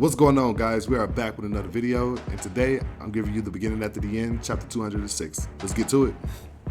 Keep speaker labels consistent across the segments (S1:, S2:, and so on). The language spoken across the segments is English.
S1: What's going on, guys? We are back with another video, and today I'm giving you the beginning after the end, chapter 206. Let's get to it.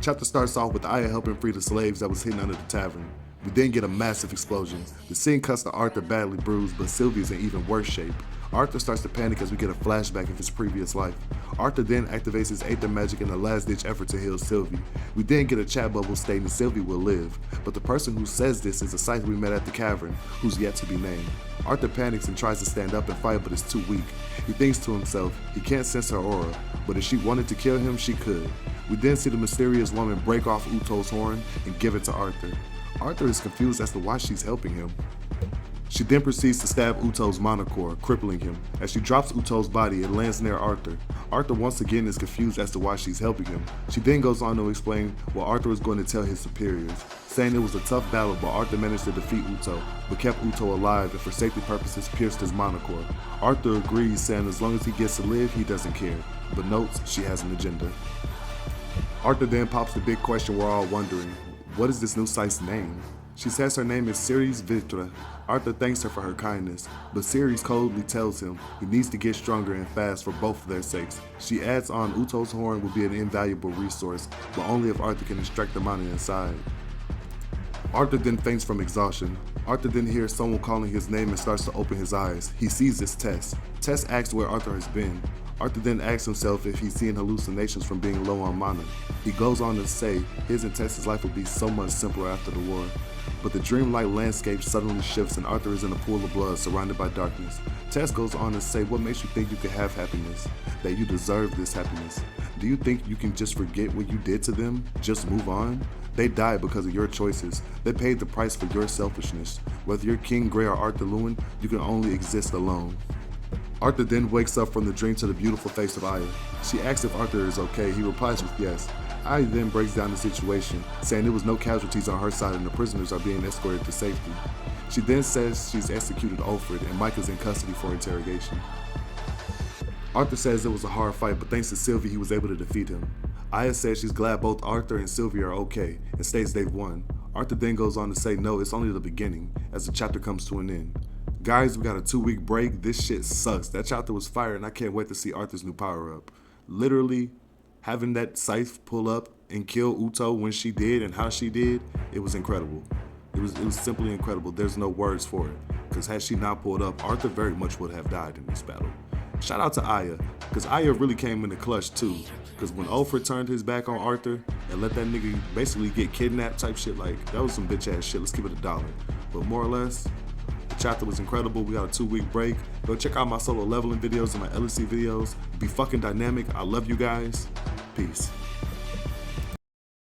S1: Chapter starts off with Aya helping free the slaves that was hidden under the tavern. We then get a massive explosion. The scene cuts to Arthur badly bruised, but Sylvia's in even worse shape. Arthur starts to panic as we get a flashback of his previous life. Arthur then activates his Aether magic in a last-ditch effort to heal Sylvie. We then get a chat bubble stating Sylvie will live, but the person who says this is a Scythe we met at the cavern, who's yet to be named. Arthur panics and tries to stand up and fight, but is too weak. He thinks to himself, he can't sense her aura, but if she wanted to kill him, she could. We then see the mysterious woman break off Uto's horn and give it to Arthur. Arthur is confused as to why she's helping him. She then proceeds to stab Uto's monocore, crippling him. As she drops Uto's body, it lands near Arthur. Arthur once again is confused as to why she's helping him. She then goes on to explain what Arthur is going to tell his superiors, saying it was a tough battle, but Arthur managed to defeat Uto, but kept Uto alive and for safety purposes pierced his monocore. Arthur agrees, saying as long as he gets to live, he doesn't care, but notes she has an agenda. Arthur then pops the big question we're all wondering, what is this new Scythe's name? She says her name is Ceres Vitra. Arthur thanks her for her kindness, but Ceres coldly tells him he needs to get stronger and fast for both of their sakes. She adds on Uto's horn will be an invaluable resource, but only if Arthur can extract the mana inside. Arthur then faints from exhaustion. Arthur then hears someone calling his name and starts to open his eyes. He sees it's Tess. Tess asks where Arthur has been. Arthur then asks himself if he's seeing hallucinations from being low on mana. He goes on to say his and Tess's life would be so much simpler after the war. But the dreamlike landscape suddenly shifts and Arthur is in a pool of blood surrounded by darkness. Tess goes on to say, what makes you think you can have happiness? That you deserve this happiness? Do you think you can just forget what you did to them? Just move on? They died because of your choices. They paid the price for your selfishness. Whether you're King Grey or Arthur Lewin, you can only exist alone. Arthur then wakes up from the dream to the beautiful face of Aya. She asks if Arthur is okay. He replies with yes. Aya then breaks down the situation, saying there was no casualties on her side and the prisoners are being escorted to safety. She then says she's executed Ulfred and Mike is in custody for interrogation. Arthur says it was a hard fight, but thanks to Sylvie he was able to defeat him. Aya says she's glad both Arthur and Sylvie are okay and states they've won. Arthur then goes on to say no, it's only the beginning, as the chapter comes to an end. Guys, we got a 2-week break. This shit sucks. That chapter was fire and I can't wait to see Arthur's new power up. Literally, having that Scythe pull up and kill Uto when she did and how she did, it was incredible. It was simply incredible. There's no words for it. Because had she not pulled up, Arthur very much would have died in this battle. Shout out to Aya, because Aya really came in the clutch too. Because when Ulfred turned his back on Arthur and let that nigga basically get kidnapped type shit, like, that was some bitch ass shit. Let's keep it $1. But more or less, the chapter was incredible. We got a 2-week break. Go check out my solo leveling videos and my LEC videos. Be fucking dynamic. I love you guys. Peace.